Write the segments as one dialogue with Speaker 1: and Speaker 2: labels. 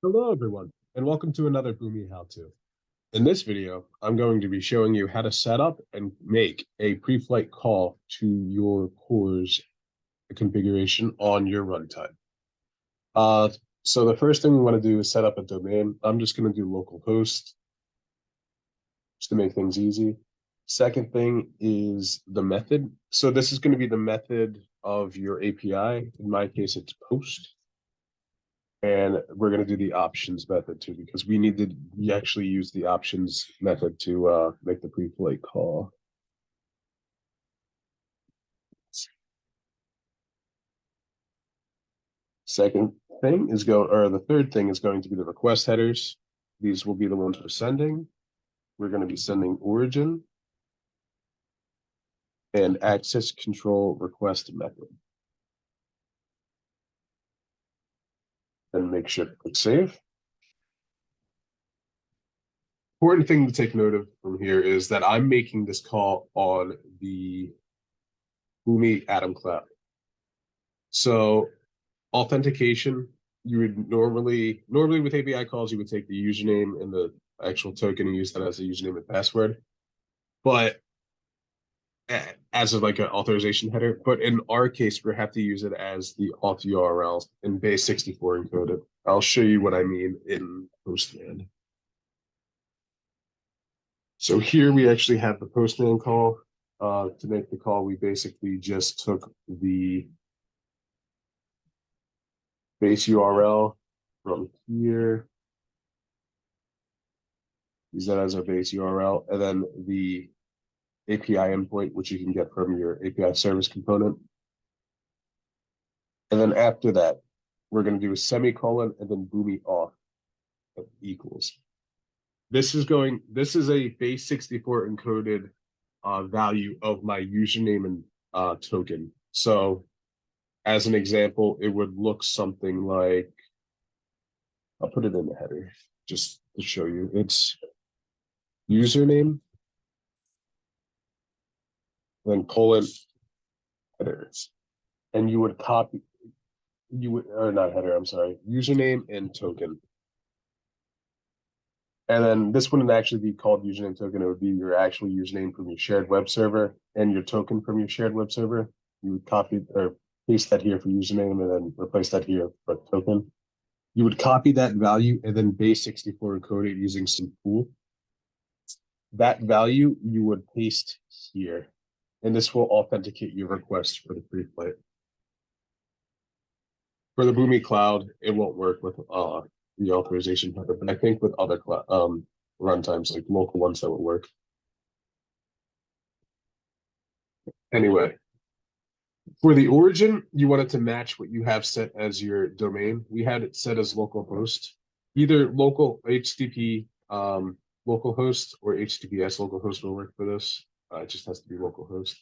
Speaker 1: Hello, everyone, and welcome to another Boomi How-To. In this video, I'm going to be showing you how to set up and make a pre-flight call to your CORS configuration on your runtime. Uh, so the first thing we want to do is set up a domain. I'm just going to do localhost just to make things easy. Second thing is the method. So this is going to be the method of your API. In my case, it's post. And we're going to do the options method too, because we actually use the options method to make the pre-flight call. Second thing is the third thing is going to be the request headers. These will be the ones we're sending. We're going to be sending origin and access control request method. Then make sure to click save. Important thing to take note of from here is that I'm making this call on the Boomi Atom Cloud. So authentication, you would normally with API calls, you would take the username and the actual token and use that as a username and password. But as of like an authorization header, but in our case, we have to use it as the auth URL in base 64 encoded. I'll show you what I mean in Postman. So here we actually have the Postman call. To make the call, we basically just took the base URL from here, use that as our base URL, and then the API endpoint, which you can get from your API service component. And then after that, we're going to do a semicolon and then Boomi auth equals. This is a base 64 encoded value of my username and token. So as an example, it would look something like, I'll put it in the header just to show you. It's username, then colon headers. And you would copy, or not header, I'm sorry, username and token. And then this wouldn't actually be called username token. It would be your actual username from your shared web server and your token from your shared web server. You would copy or paste that here for username and then replace that here for token. You would copy that value and then base 64 encode it using some pool. That value you would paste here, and this will authenticate your request for the pre-flight. For the Boomi Cloud, it won't work with the authorization method, but I think with other runtimes, like local ones, that would work. Anyway, for the origin, you want it to match what you have set as your domain. We had it set as localhost, either local HTTP localhost or HTTPS localhost will work for this. It just has to be localhost.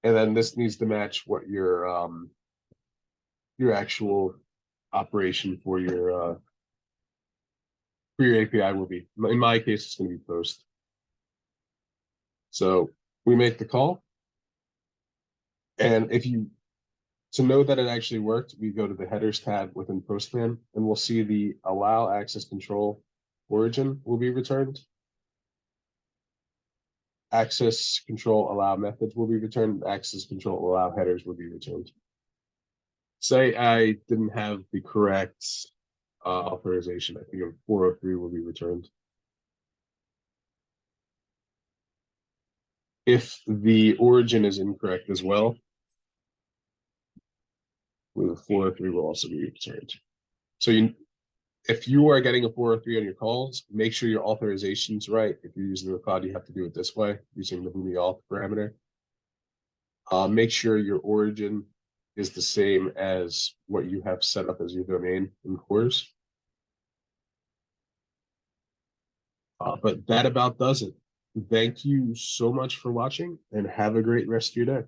Speaker 1: And then this needs to match what your actual operation for your API will be. In my case, it's going to be post. So we make the call. And to know that it actually worked, we go to the headers tab within Postman and we'll see the allow access control origin will be returned. Access control allow methods will be returned. Access control allow headers will be returned. Say I didn't have the correct authorization. I think a 403 will be returned. If the origin is incorrect as well, the 403 will also be returned. So if you are getting a 403 on your calls, make sure your authorization's right. If you're using the cloud, you have to do it this way, using the Boomi auth parameter. Make sure your origin is the same as what you have set up as your domain in CORS. But that about does it. Thank you so much for watching and have a great rest of your day.